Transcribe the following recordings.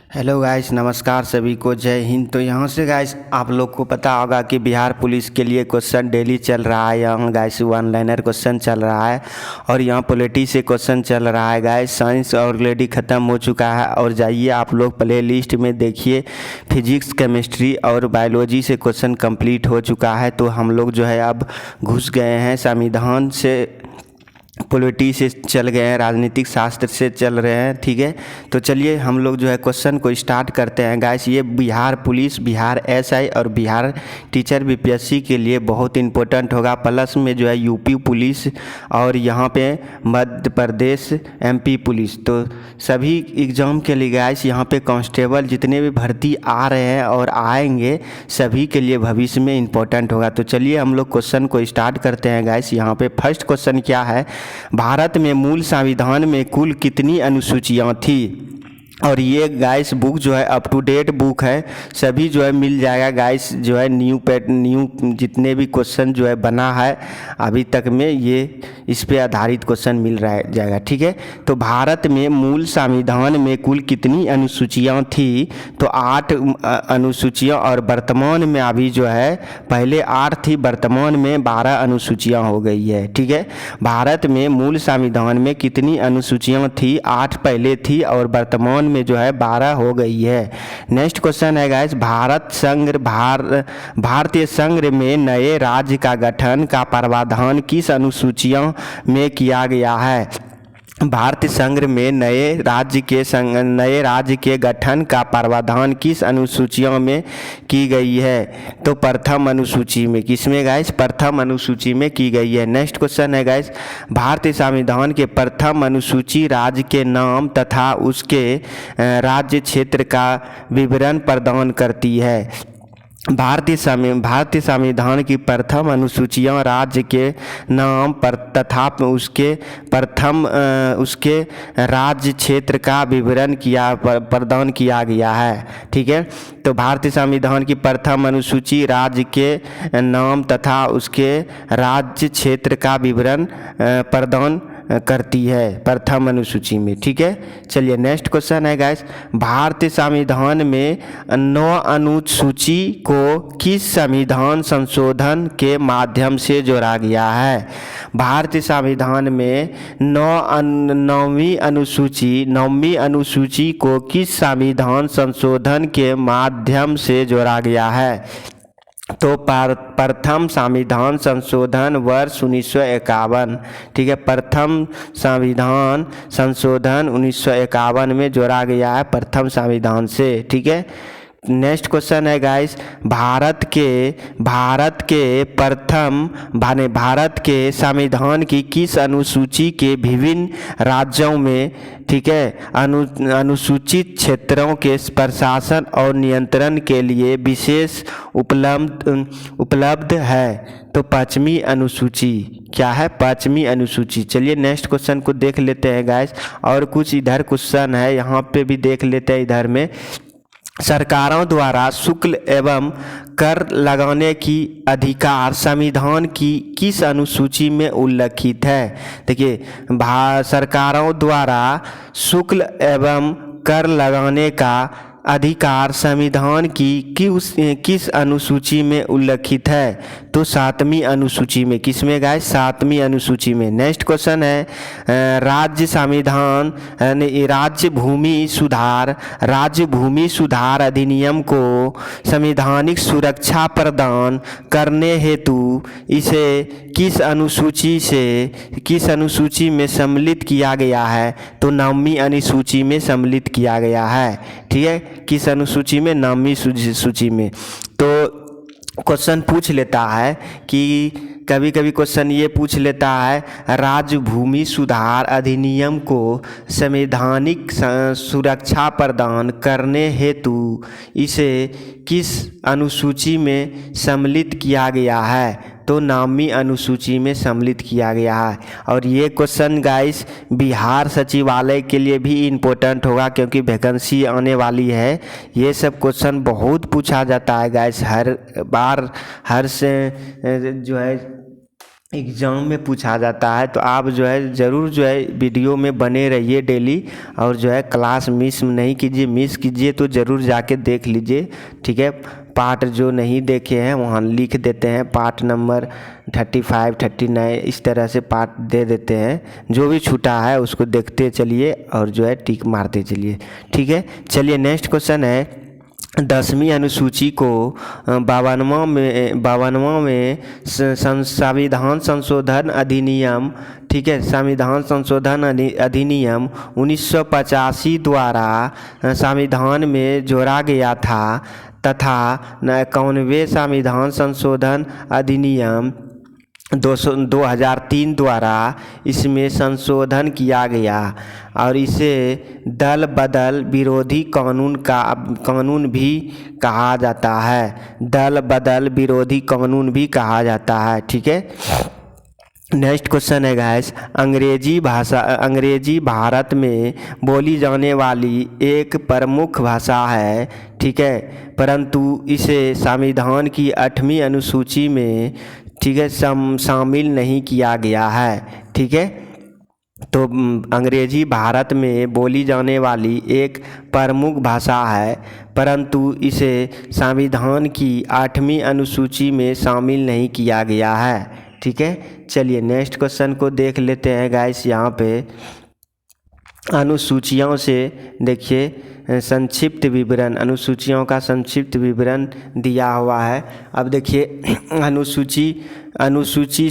Hello guys, नमस्कार सभी को, जय हिंद। तो यहाँ से गाइस आप लोग को पता होगा कि बिहार पुलिस के लिए क्वेश्चन डेली चल रहा है। यहाँ गाइस वन लाइनर क्वेश्चन चल रहा है और यहाँ पॉलिटी से क्वेश्चन चल रहा है। गाइस साइंस ऑलरेडी ख़त्म हो चुका है और जाइए आप लोग प्ले लिस्ट में देखिए, फिजिक्स, केमिस्ट्री और बायोलॉजी से क्वेश्चन कंप्लीट हो चुका है। तो हम लोग जो है अब घुस गए हैं संविधान से, पॉलिटी से चल गए हैं, राजनीतिक शास्त्र से चल रहे हैं। ठीक है, तो चलिए हम लोग जो है क्वेश्चन को स्टार्ट करते हैं। गाइस ये बिहार पुलिस, बिहार एसआई और बिहार टीचर बीपीएससी के लिए बहुत इंपॉर्टेंट होगा। प्लस में जो है यूपी पुलिस और यहाँ पे मध्य प्रदेश एमपी पुलिस, तो सभी एग्ज़ाम के लिए गाइस यहाँ पे कांस्टेबल जितने भी भर्ती आ रहे हैं और आएंगे सभी के लिए भविष्य में इंपॉर्टेंट होगा। तो चलिए हम लोग क्वेश्चन को स्टार्ट करते हैं। गाइस यहाँ पे फर्स्ट क्वेश्चन क्या है, भारत में मूल संविधान में कुल कितनी अनुसूचियां थी? और ये गाइस बुक जो है अप टू डेट बुक है, सभी जो है मिल जाएगा। गाइस जो है न्यू जितने भी क्वेश्चन जो है बना है अभी तक में, ये इस पे आधारित क्वेश्चन मिल रहा है जाएगा। ठीक है, तो भारत में मूल संविधान में कुल कितनी अनुसूचियां थी? तो 8 अनुसूचियां, और वर्तमान में अभी जो है पहले 8 थी, वर्तमान में 12 अनुसूचियां हो गई है। ठीक है, भारत में मूल संविधान में कितनी अनुसूचियां थी? 8 पहले थी और वर्तमान में जो है 12 हो गई है। नेक्स्ट क्वेश्चन है गाइस, भारतीय संघ में नए राज्य का गठन का प्रावधान किस अनुसूचियों में किया गया है? भारतीय संघ में नए राज्य के गठन का प्रावधान किस अनुसूचियों में की गई है? तो प्रथम अनुसूची में। किसमें गाइस? प्रथम अनुसूची में की गई है। नेक्स्ट क्वेश्चन है गाइस, भारतीय संविधान के प्रथम अनुसूची राज्य के नाम तथा उसके राज्य क्षेत्र का विवरण प्रदान करती है। भारतीय संविधान की प्रथम अनुसूचियां राज्य के नाम पर तथा उसके राज्य क्षेत्र का विवरण प्रदान किया गया है। ठीक है, तो भारतीय संविधान की प्रथम अनुसूची राज्य के नाम तथा उसके राज्य क्षेत्र का विवरण प्रदान करती है प्रथम अनुसूची में। ठीक है, चलिए नेक्स्ट क्वेश्चन है गाइस, भारतीय संविधान में 9 अनुसूची को किस संविधान संशोधन के माध्यम से जोड़ा गया है? भारतीय संविधान में 9वीं अनुसूची को किस संविधान संशोधन के माध्यम से जोड़ा गया है? तो प्रथम संविधान संशोधन वर्ष 1951। ठीक है, प्रथम संविधान संशोधन 1951 में जोड़ा गया है प्रथम संविधान से। ठीक है, नेक्स्ट क्वेश्चन है गाइस, भारत के संविधान की किस अनुसूची के विभिन्न राज्यों में, ठीक है, अनुसूचित क्षेत्रों के प्रशासन और नियंत्रण के लिए विशेष उपलब्ध है? तो 5वीं अनुसूची। क्या है? 5वीं अनुसूची। चलिए नेक्स्ट क्वेश्चन को देख लेते हैं गाइस, और कुछ इधर क्वेश्चन है यहाँ पे भी देख लेते हैं। इधर में सरकारों द्वारा शुल्क एवं कर लगाने की अधिकार संविधान की किस अनुसूची में उल्लिखित है? देखिए, सरकारों द्वारा शुल्क एवं कर लगाने का अधिकार संविधान की किस अनुसूची में उल्लिखित है? तो 7वीं अनुसूची में। किसमें गाइस? 7वीं अनुसूची में। नेक्स्ट क्वेश्चन है, राज्य भूमि सुधार अधिनियम को संवैधानिक सुरक्षा प्रदान करने हेतु इसे किस अनुसूची में सम्मिलित किया गया है? तो 9वीं अनुसूची में सम्मिलित किया गया है। ठीक है, किस अनुसूची में? 9वीं सूची में। तो क्वेश्चन पूछ लेता है कि कभी कभी क्वेश्चन ये पूछ लेता है, राज्य भूमि सुधार अधिनियम को संवैधानिक सुरक्षा प्रदान करने हेतु इसे किस अनुसूची में सम्मिलित किया गया है? तो 9वीं अनुसूची में सम्मिलित किया गया है। और ये क्वेश्चन गाइस बिहार सचिवालय के लिए भी इम्पोर्टेंट होगा, क्योंकि वैकेंसी आने वाली है। ये सब क्वेश्चन बहुत पूछा जाता है गाइस, हर बार जो है एग्ज़ाम में पूछा जाता है। तो आप जो है ज़रूर जो है वीडियो में बने रहिए डेली, और जो है क्लास मिस नहीं कीजिए। मिस कीजिए तो ज़रूर जाके देख लीजिए, ठीक है। पार्ट जो नहीं देखे हैं वहाँ लिख देते हैं, पार्ट नंबर 35, 39 इस तरह से पार्ट दे देते हैं। जो भी छूटा है उसको देखते चलिए और जो है टिक मारते चलिए, ठीक है। चलिए नेक्स्ट क्वेश्चन है, 10वीं अनुसूची को 52वां में संविधान संशोधन अधिनियम, ठीक है, संविधान संशोधन अधिनियम 1985 द्वारा संविधान में जोड़ा गया था, तथा 51वें संविधान संशोधन अधिनियम 2003 द्वारा इसमें संशोधन किया गया, और इसे दल बदल विरोधी कानून भी कहा जाता है। दल बदल विरोधी कानून भी कहा जाता है, ठीक है। नेक्स्ट क्वेश्चन है गाइस, अंग्रेजी भारत में बोली जाने वाली एक प्रमुख भाषा है, ठीक है, परंतु इसे संविधान की 8वीं अनुसूची में, ठीक है, शामिल नहीं किया गया है, ठीक है। तो अंग्रेजी भारत में बोली जाने वाली एक प्रमुख भाषा है, परंतु इसे संविधान की 8वीं अनुसूची में शामिल नहीं किया गया है, ठीक है। चलिए नेक्स्ट क्वेश्चन को देख लेते हैं गाइस। यहाँ पे अनुसूचियों से देखिए संक्षिप्त विवरण, अनुसूचियों का संक्षिप्त विवरण दिया हुआ है। अब देखिए अनुसूची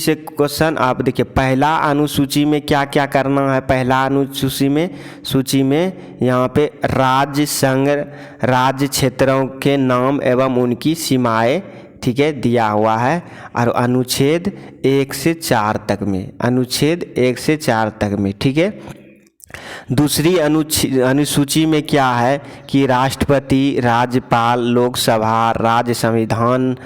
से क्वेश्चन, आप देखिए पहला अनुसूची में क्या क्या करना है। पहला सूची में यहाँ पे राज्य, संघ, राज्य क्षेत्रों के नाम एवं उनकी सीमाएं, ठीक है, दिया हुआ है। और अनुच्छेद 1 से 4 तक में, अनुच्छेद 1 से 4 तक में, ठीक है। दूसरी अनुसूची में क्या है कि राष्ट्रपति, राज्यपाल, लोकसभा, राज्य संविधान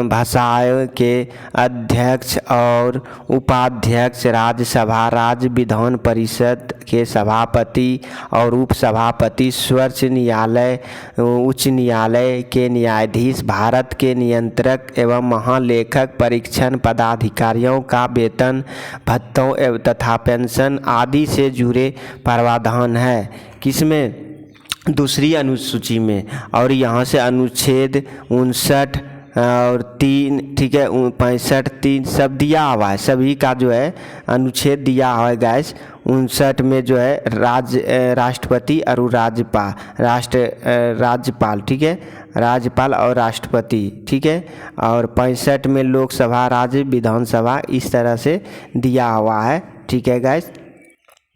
भाषाओं के अध्यक्ष और उपाध्यक्ष, राज्यसभा, राज्य विधान परिषद के सभापति और उपसभापति, सर्वोच्च न्यायालय, उच्च न्यायालय के न्यायाधीश, भारत के नियंत्रक एवं महालेखक, परीक्षण पदाधिकारियों का वेतन, भत्तों तथा पेंशन आदि से जुड़े प्रावधान है किसमें, दूसरी अनुसूची में। और यहाँ से अनुच्छेद 59 और 3, ठीक है, 65, 3 सब दिया हुआ है, सभी का जो है अनुच्छेद दिया हुआ है गाइस। 59 में जो है राष्ट्रपति और राज्यपाल, ठीक है, राज्यपाल और राष्ट्रपति, ठीक है। और 65 में लोकसभा, राज्य विधानसभा, इस तरह से दिया हुआ है, ठीक है गाइस।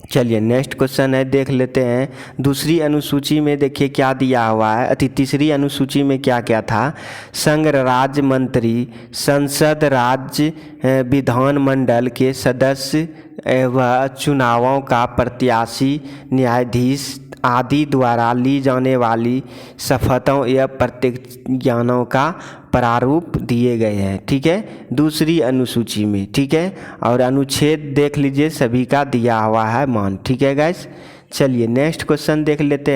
चलिए नेक्स्ट क्वेश्चन है, देख लेते हैं। दूसरी अनुसूची में देखिए क्या दिया हुआ है। तीसरी अनुसूची में क्या क्या था, संघ राज्य मंत्री, संसद, राज्य विधानमंडल के सदस्य एवं चुनावों का प्रत्याशी, न्यायाधीश आदि द्वारा ली जाने वाली शपथों या प्रतिज्ञाओं का प्रारूप दिए गए हैं, ठीक है, दूसरी अनुसूची में, ठीक है। और अनुच्छेद देख लीजिए सभी का दिया हुआ है मान, ठीक है गाइस। चलिए नेक्स्ट क्वेश्चन देख लेते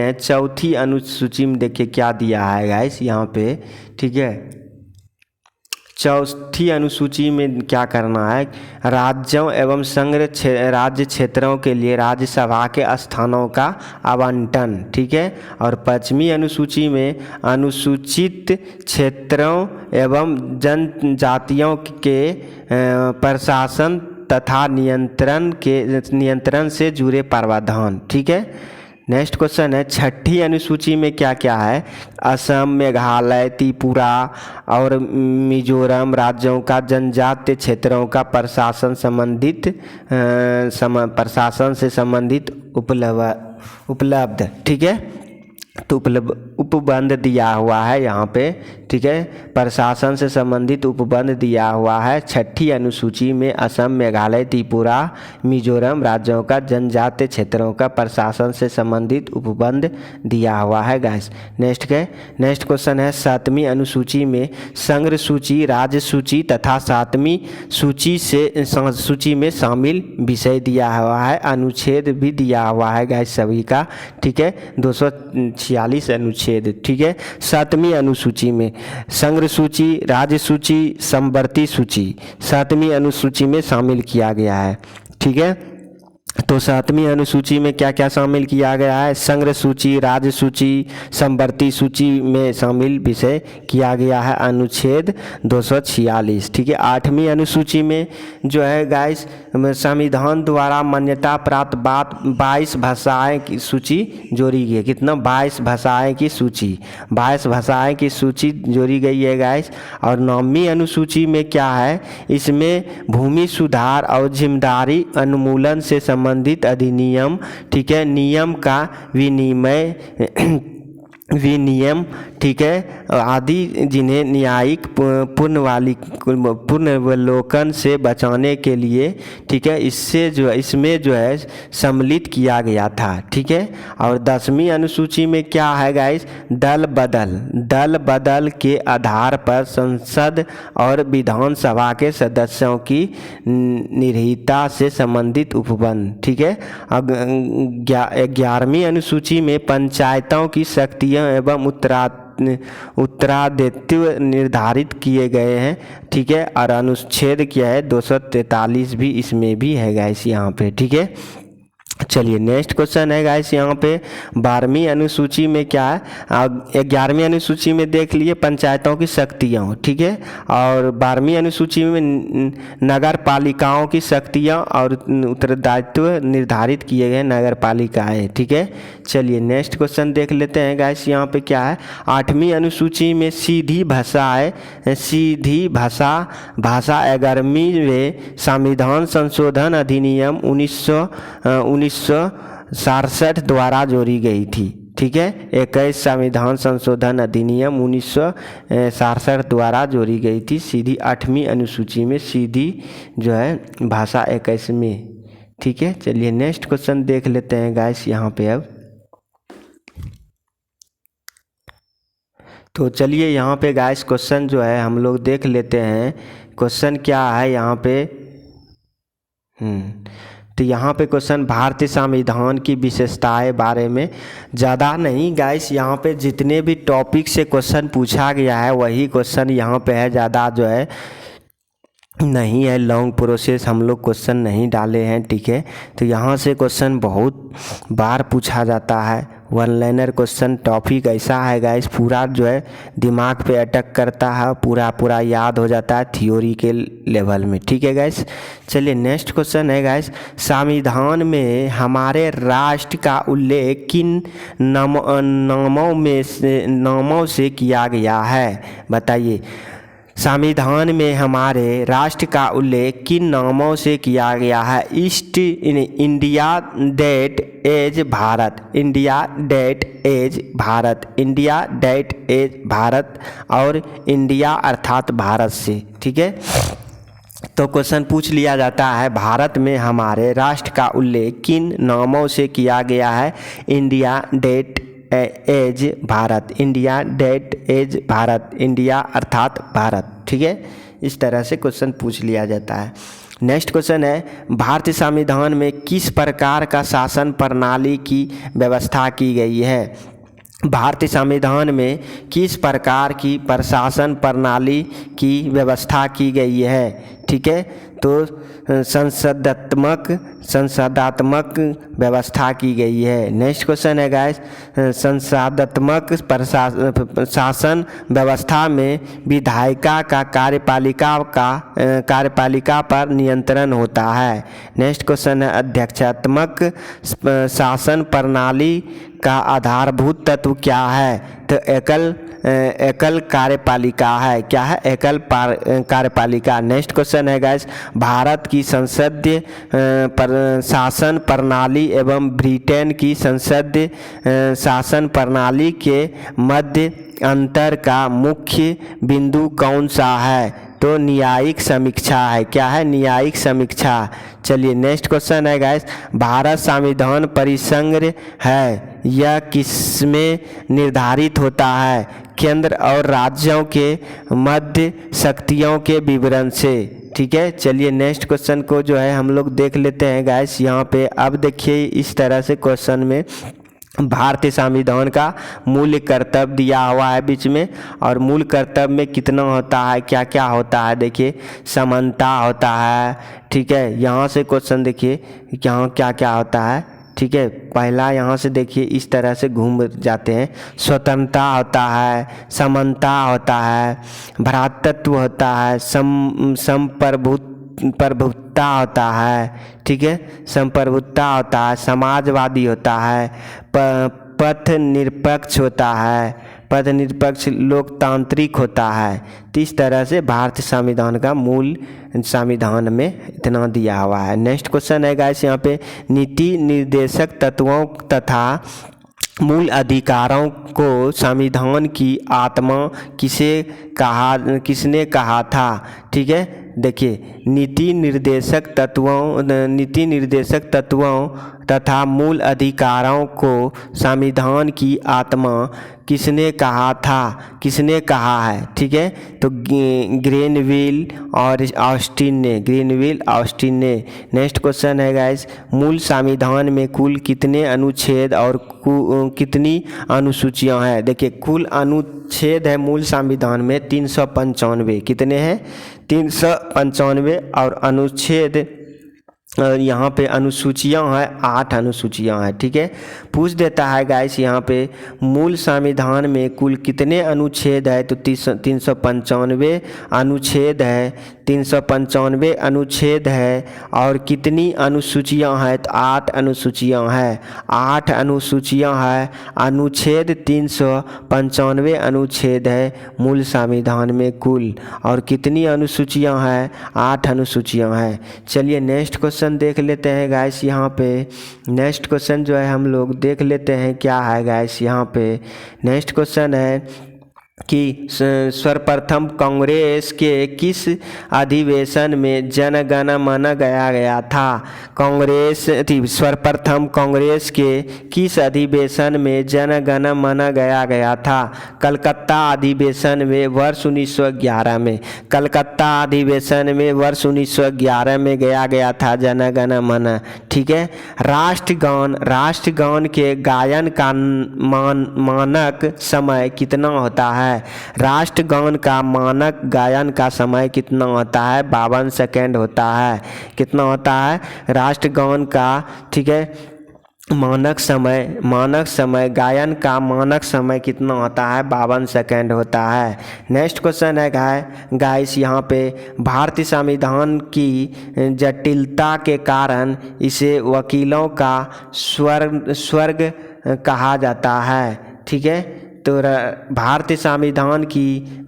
हैं। चौथी अनुसूची में देखिए क्या दिया है गाइस यहाँ पे, ठीक है। चौथी अनुसूची में क्या करना है, राज्यों एवं संघ राज्य क्षेत्रों के लिए राज्यसभा के स्थानों का आवंटन, ठीक है। और 5वीं अनुसूची में अनुसूचित क्षेत्रों एवं जनजातियों के प्रशासन तथा नियंत्रण से जुड़े प्रावधान, ठीक है। नेक्स्ट क्वेश्चन है, छठी अनुसूची में क्या क्या है, असम, मेघालय, त्रिपुरा और मिजोरम राज्यों का जनजातीय क्षेत्रों का प्रशासन से संबंधित उपलब्ध, ठीक है। तो उपबंध दिया हुआ है यहाँ पे, ठीक है, प्रशासन से संबंधित उपबंध दिया हुआ है। छठी अनुसूची में असम, मेघालय, त्रिपुरा, मिजोरम राज्यों का जनजातीय क्षेत्रों का प्रशासन से संबंधित उपबंध दिया हुआ है गाइस। नेक्स्ट क्वेश्चन है, 7वीं अनुसूची में संघ सूची, राज्य सूची तथा 7वीं सूची में शामिल विषय दिया हुआ है, अनुच्छेद भी दिया हुआ है गाइस सभी का, ठीक है। 246 अनुच्छेद अनुच्छेद, ठीक है। 7वीं अनुसूची में संग्रह सूची, राज्य सूची, समवर्ती सूची 7वीं अनुसूची में शामिल किया गया है, ठीक है। तो 7वीं अनुसूची में क्या क्या शामिल किया गया है? संग्रह सूची, राज्य सूची, समवर्ती सूची में शामिल विषय किया गया है अनुच्छेद 246, ठीक है। 8वीं अनुसूची में जो है गाइस संविधान द्वारा मान्यता प्राप्त 22 भाषाएं की सूची जोड़ी गई है। कितना? 22 भाषाएं की सूची, 22 भाषाएं की सूची जोड़ी गई है गाइस। और 9वीं अनुसूची में क्या है? इसमें भूमि सुधार और जिम्मेदारी उन्मूलन से संबंधित अधिनियम, ठीक है, नियम का विनियम, ठीक है, आदि जिन्हें न्यायिक पुनर्वलोकन से बचाने के लिए, ठीक है, इसमें जो है सम्मिलित किया गया था, ठीक है। और 10वीं अनुसूची में क्या है गाइस? दल बदल के आधार पर संसद और विधानसभा के सदस्यों की निर्भरता से संबंधित उपबंध, ठीक है। 11वीं अनुसूची में पंचायतों की शक्तियाँ एवं उत्तराधित्व निर्धारित किए गए हैं, ठीक है। और अनुच्छेद क्या है? 243 भी इसमें भी है गाइस यहाँ पे, ठीक है। चलिए नेक्स्ट क्वेश्चन है गाइस यहाँ पे 12वीं अनुसूची में क्या है? 11वीं अनुसूची में देख लिए पंचायतों की शक्तियाँ, ठीक है। और 12वीं अनुसूची में नगर पालिकाओं की शक्तियाँ और उत्तरदायित्व निर्धारित किए गए नगर पालिकाएँ, ठीक है। चलिए नेक्स्ट क्वेश्चन देख लेते हैं गाइस यहाँ पे क्या है? 8वीं अनुसूची में सीधी भाषा 11वीं में संविधान संशोधन अधिनियम 1967 द्वारा जोड़ी गई थी, ठीक है। 21 संविधान संशोधन अधिनियम 1967 द्वारा जोड़ी गई थी सीधी 8वीं अनुसूची में, सीधी जो है भाषा 21 में, ठीक है। चलिए नेक्स्ट क्वेश्चन देख लेते हैं गाइस यहाँ पे अब। तो चलिए यहाँ पे गाइस क्वेश्चन जो है हम लोग देख लेते हैं। क्वेश्चन क्या है यहाँ पे? तो यहाँ पे क्वेश्चन भारतीय संविधान की विशेषताएं बारे में, ज़्यादा नहीं गाइस, यहाँ पे जितने भी टॉपिक से क्वेश्चन पूछा गया है वही क्वेश्चन यहाँ पे है, ज़्यादा जो है नहीं है, लॉन्ग प्रोसेस हम लोग क्वेश्चन नहीं डाले हैं, ठीक है। तो यहाँ से क्वेश्चन बहुत बार पूछा जाता है। वन लाइनर क्वेश्चन टॉपिक ऐसा है गाइस, पूरा जो है दिमाग पे अटैक करता है, पूरा याद हो जाता है थ्योरी के लेवल में, ठीक है गाइस। चलिए नेक्स्ट क्वेश्चन है गाइस, संविधान में हमारे राष्ट्र का उल्लेख किन नामों से किया गया है? बताइए। संविधान में हमारे राष्ट्र का उल्लेख किन नामों से किया गया है? East India that is Bharat, India that is Bharat, India that is Bharat और इंडिया अर्थात भारत से, ठीक है। तो क्वेश्चन पूछ लिया जाता है भारत में हमारे राष्ट्र का उल्लेख किन नामों से किया गया है? India that is Bharat, India that is Bharat, India अर्थात भारत, ठीक है। इस तरह से क्वेश्चन पूछ लिया जाता है। नेक्स्ट क्वेश्चन है, भारतीय संविधान में किस प्रकार का शासन प्रणाली की व्यवस्था की गई है? भारतीय संविधान में किस प्रकार की प्रशासन प्रणाली की व्यवस्था की गई है? ठीक है, तो संसदात्मक व्यवस्था की गई है। नेक्स्ट क्वेश्चन है गाइस, संसदात्मक शासन व्यवस्था में विधायिका का कार्यपालिका पर नियंत्रण होता है। नेक्स्ट क्वेश्चन है, अध्यक्षात्मक शासन प्रणाली का आधारभूत तत्व क्या है? तो एकल कार्यपालिका है। क्या है? एकल कार्यपालिका। नेक्स्ट क्वेश्चन है गाइस, भारत की संसदीय शासन प्रणाली एवं ब्रिटेन की संसदीय शासन प्रणाली के मध्य अंतर का मुख्य बिंदु कौन सा है? तो न्यायिक समीक्षा है। क्या है? न्यायिक समीक्षा। चलिए नेक्स्ट क्वेश्चन है गाइस, भारत संविधान परिसंघ है, यह किसमें निर्धारित होता है? केंद्र और राज्यों के मध्य शक्तियों के विवरण से। ठीक है, चलिए नेक्स्ट क्वेश्चन को जो है हम लोग देख लेते हैं गाइस। यहाँ पे अब देखिए इस तरह से क्वेश्चन में भारतीय संविधान का मूल कर्तव्य दिया हुआ है बीच में, और मूल कर्तव्य में कितना होता है, क्या क्या होता है, देखिए समानता होता है, ठीक है। यहाँ से क्वेश्चन देखिए यहाँ क्या क्या होता है, ठीक है। पहला यहाँ से देखिए इस तरह से घूम जाते हैं, स्वतंत्रता होता है, समानता होता है, भ्रातृत्व होता है, संप्रभुता होता है, ठीक है, संप्रभुता होता है, समाजवादी होता है, पथ निरपेक्ष होता है, पथ निरपेक्ष लोकतांत्रिक होता है। तो इस तरह से भारतीय संविधान का मूल संविधान में इतना दिया हुआ है। नेक्स्ट क्वेश्चन है गाइस यहाँ पे, नीति निर्देशक तत्वों तथा मूल अधिकारों को संविधान की आत्मा किसने कहा था, ठीक है। देखिए नीति निर्देशक तत्वों तथा मूल अधिकारों को संविधान की आत्मा किसने कहा है, ठीक है। तो ग्रेनविल और ऑस्टिन ने। नेक्स्ट क्वेश्चन है गाइस, मूल संविधान में कुल कितने अनुच्छेद और कितनी अनुसूचियां हैं। देखिए कुल अनुच्छेद है मूल संविधान में 395, कितने हैं 395, और अनुच्छेद यहाँ पे अनुसूचियाँ हैं 8 अनुसूचियाँ हैं, ठीक है। पूछ देता है गाइस यहाँ पे मूल संविधान में कुल कितने अनुच्छेद है, तो 395 अनुच्छेद है, 395 अनुच्छेद है, और कितनी अनुसूचियाँ हैं, तो 8 अनुसूचियाँ हैं, 8 अनुसूचियाँ हैं, अनुच्छेद 395 अनुच्छेद है मूल संविधान में कुल, और कितनी अनुसूचियाँ हैं, 8 अनुसूचियाँ हैं। चलिए नेक्स्ट क्वेश्चन देख लेते हैं गाइस। यहाँ पे नेक्स्ट क्वेश्चन जो है हम लोग देख लेते हैं क्या है गाइस। यहाँ पे नेक्स्ट क्वेश्चन है कि सर्वप्रथम कांग्रेस के किस अधिवेशन में जनगण मन गाया गया था। सर्वप्रथम कांग्रेस के किस अधिवेशन में जनगण मन गाया गया था। कलकत्ता अधिवेशन में वर्ष 1911 में, कलकत्ता अधिवेशन में वर्ष 1911 में गाया गया था जनगण मन, ठीक है। राष्ट्रगान के गायन का मानक समय कितना होता है। राष्ट्रगान का मानक गायन का समय कितना होता है, 52 सेकेंड होता है। कितना होता है राष्ट्रगान का, ठीक है, मानक समय गायन का मानक समय कितना होता है, 52 सेकेंड होता है। नेक्स्ट क्वेश्चन है गाइस यहाँ पे, भारतीय संविधान की जटिलता के कारण इसे वकीलों का स्वर्ग कहा जाता है, ठीक है। तो भारतीय संविधान की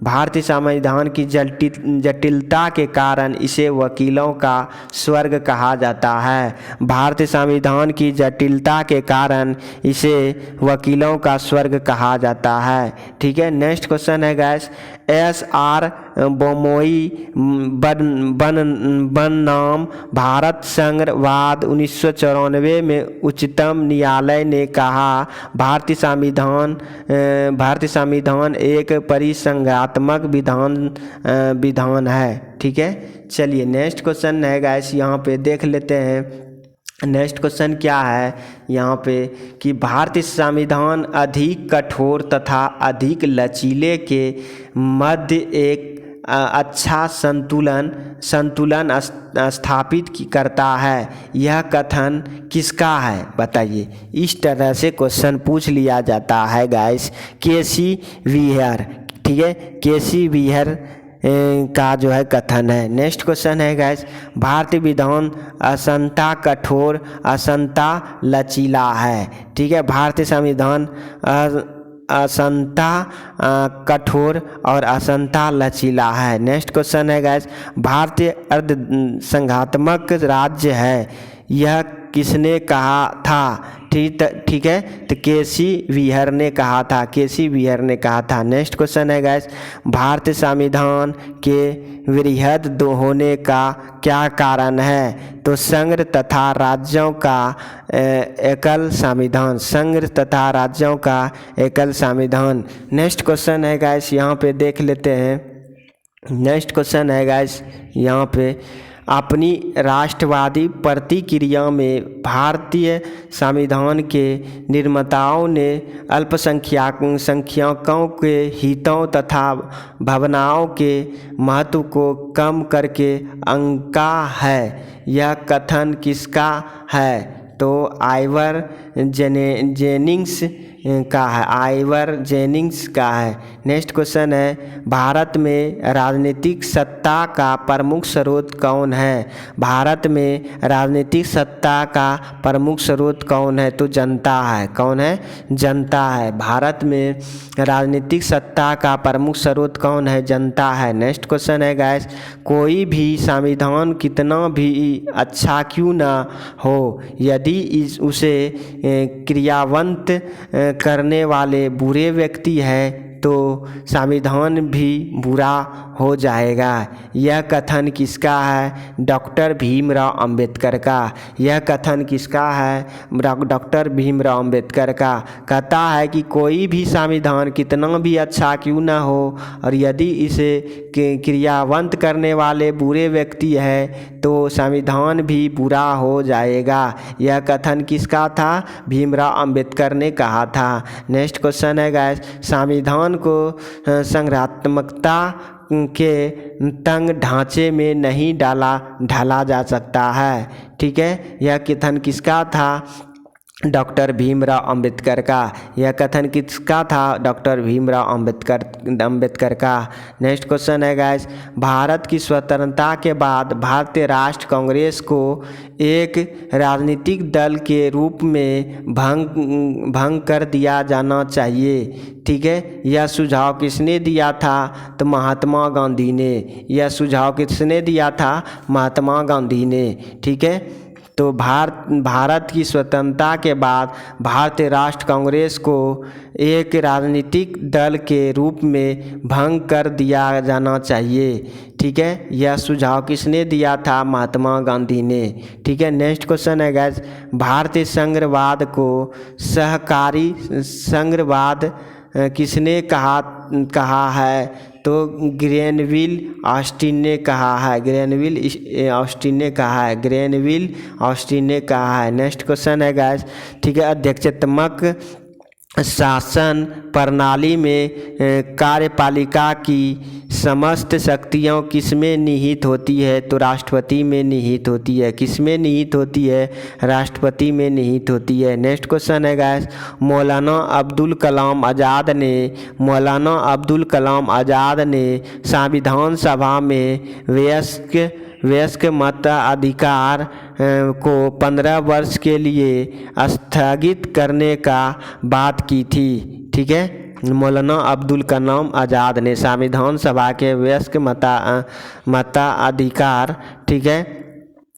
जटिलता के कारण इसे वकीलों का स्वर्ग कहा जाता है। भारतीय संविधान की जटिलता के कारण इसे वकीलों का स्वर्ग कहा जाता है, ठीक है। नेक्स्ट क्वेश्चन है गाइस, SR बोमोई बनाम भारत संघवाद 1994 में उच्चतम न्यायालय ने कहा भारतीय संविधान एक परिसंघात्मक विधान है, ठीक है। चलिए नेक्स्ट क्वेश्चन है गाइस, यहाँ पे देख लेते हैं। नेक्स्ट क्वेश्चन क्या है यहाँ पे कि भारतीय संविधान अधिक कठोर तथा अधिक लचीले के मध्य एक अच्छा संतुलन स्थापित करता है। यह कथन किसका है बताइए। इस तरह से क्वेश्चन पूछ लिया जाता है गाइस। केसी व्हीयर, ठीक है, केसी व्हीयर का जो है कथन है। नेक्स्ट क्वेश्चन है गाइस, भारतीय विधान असंता कठोर असंता लचीला है, ठीक है। भारतीय संविधान असंता कठोर और असंता लचीला है। नेक्स्ट क्वेश्चन है गाइस, भारतीय अर्धसंघात्मक राज्य है, यह किसने कहा था, ठीक है। तो केसी व्हीयर ने कहा था, नेक्स्ट क्वेश्चन है गाइस, भारतीय संविधान के वृहद होने का क्या कारण है। तो संघ तथा राज्यों का एकल संविधान, नेक्स्ट क्वेश्चन है गाइस, यहाँ पे देख लेते हैं। नेक्स्ट क्वेश्चन है गाइस यहाँ पे, अपनी राष्ट्रवादी प्रतिक्रिया में भारतीय संविधान के निर्माताओं ने अल्पसंख्यकों के हितों तथा भावनाओं के महत्व को कम करके आंका है। यह कथन किसका है? तो आइवर जेनिंग्स का है, आइवर जेनिंग्स का है। नेक्स्ट क्वेश्चन है, भारत में राजनीतिक सत्ता का प्रमुख स्रोत कौन है? भारत में राजनीतिक सत्ता का प्रमुख स्रोत कौन है? तो जनता है। कौन है? जनता है। भारत में राजनीतिक सत्ता का प्रमुख स्रोत कौन है? जनता है। नेक्स्ट क्वेश्चन है गाइस, कोई भी संविधान कितना भी अच्छा क्यों ना हो, यदि उसे क्रियान्वित करने वाले बुरे व्यक्ति है तो संविधान भी बुरा हो जाएगा। यह कथन किसका है? डॉक्टर भीमराव अंबेडकर का। यह कथन किसका है? डॉक्टर भीमराव अंबेडकर का। कहता है कि कोई भी संविधान कितना भी अच्छा क्यों ना हो और यदि इसे क्रियान्वित करने वाले बुरे व्यक्ति है तो संविधान भी बुरा हो जाएगा। यह कथन किसका था? भीमराव अंबेडकर ने कहा था। नेक्स्ट क्वेश्चन है गाइस, संविधान को संरचनात्मकता के तंग ढांचे में नहीं ढाला जा सकता है। ठीक है, यह कथन किसका था? डॉक्टर भीमराव अंबेडकर का। यह कथन किसका था? डॉक्टर भीमराव अंबेडकर का। नेक्स्ट क्वेश्चन है गाइस, भारत की स्वतंत्रता के बाद भारतीय राष्ट्र कांग्रेस को एक राजनीतिक दल के रूप में भंग कर दिया जाना चाहिए। ठीक है, यह सुझाव किसने दिया था? तो महात्मा गांधी ने। यह सुझाव किसने दिया था? महात्मा गांधी ने। ठीक है, तो भारत की स्वतंत्रता के बाद भारतीय राष्ट्र कांग्रेस को एक राजनीतिक दल के रूप में भंग कर दिया जाना चाहिए। ठीक है, यह सुझाव किसने दिया था? महात्मा गांधी ने। ठीक है, नेक्स्ट क्वेश्चन है गाइस, भारतीय संघवाद को सहकारी संघवाद किसने कहा है? तो ग्रेनविल ऑस्टिन ने कहा है। ग्रेनविल ऑस्टिन ने कहा है। ग्रेनविल ऑस्टिन ने कहा है। नेक्स्ट क्वेश्चन है गाइस, ठीक है, अध्यक्षात्मक शासन प्रणाली में कार्यपालिका की समस्त शक्तियाँ किसमें निहित होती है? तो राष्ट्रपति में निहित होती है। किसमें निहित होती है? राष्ट्रपति में निहित होती है। नेक्स्ट क्वेश्चन है गाइस, मौलाना अब्दुल कलाम आज़ाद ने संविधान सभा में वयस्क मताधिकार को 15 वर्ष के लिए स्थगित करने का बात की थी। ठीक है, मौलाना अब्दुल कलाम आज़ाद ने संविधान सभा के वयस्क मताधिकार, ठीक है,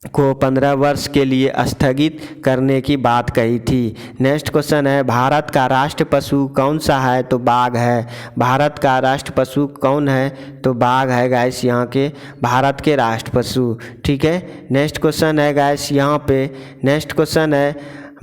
को 15 वर्ष के लिए स्थगित करने की बात कही थी। नेक्स्ट क्वेश्चन है, भारत का राष्ट्र पशु कौन सा है? तो बाघ है। भारत का राष्ट्र पशु कौन है? तो बाघ है गाइस, यहाँ के भारत के राष्ट्र पशु। ठीक है, नेक्स्ट क्वेश्चन है गाइस, यहाँ पे नेक्स्ट क्वेश्चन है,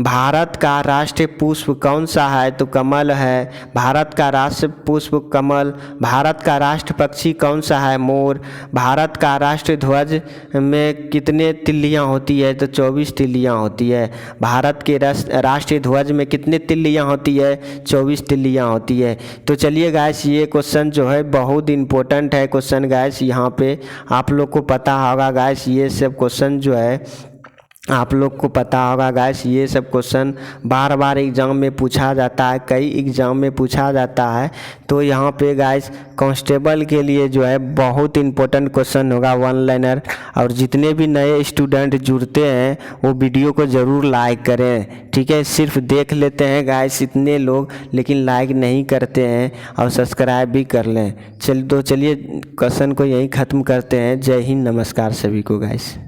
भारत का राष्ट्रीय पुष्प कौन सा है? तो कमल है। भारत का राष्ट्र पुष्प कमल। भारत का राष्ट्र पक्षी कौन सा है? मोर। भारत का राष्ट्रीय ध्वज में कितने तिल्लियाँ होती है? तो 24 तिल्लियाँ होती है। भारत के राष्ट्रीय ध्वज में कितने तिल्लियाँ होती है? 24 तिल्लियाँ होती है। तो चलिए गाइस, ये क्वेश्चन जो है बहुत इम्पोर्टेंट है क्वेश्चन गाइस। यहाँ पे आप लोग को पता होगा गाइस, ये सब क्वेश्चन जो है आप लोग को पता होगा गाइस, ये सब क्वेश्चन बार बार एग्ज़ाम में पूछा जाता है, कई एग्ज़ाम में पूछा जाता है। तो यहाँ पे गाइस कांस्टेबल के लिए जो है बहुत इंपॉर्टेंट क्वेश्चन होगा, वन लाइनर। और जितने भी नए स्टूडेंट जुड़ते हैं वो वीडियो को ज़रूर लाइक करें। ठीक है, सिर्फ देख लेते हैं गाइस इतने लोग, लेकिन लाइक नहीं करते हैं और सब्सक्राइब भी कर लें। चलिए क्वेश्चन को यहीं ख़त्म करते हैं। जय हिंद, नमस्कार सभी को गाइस।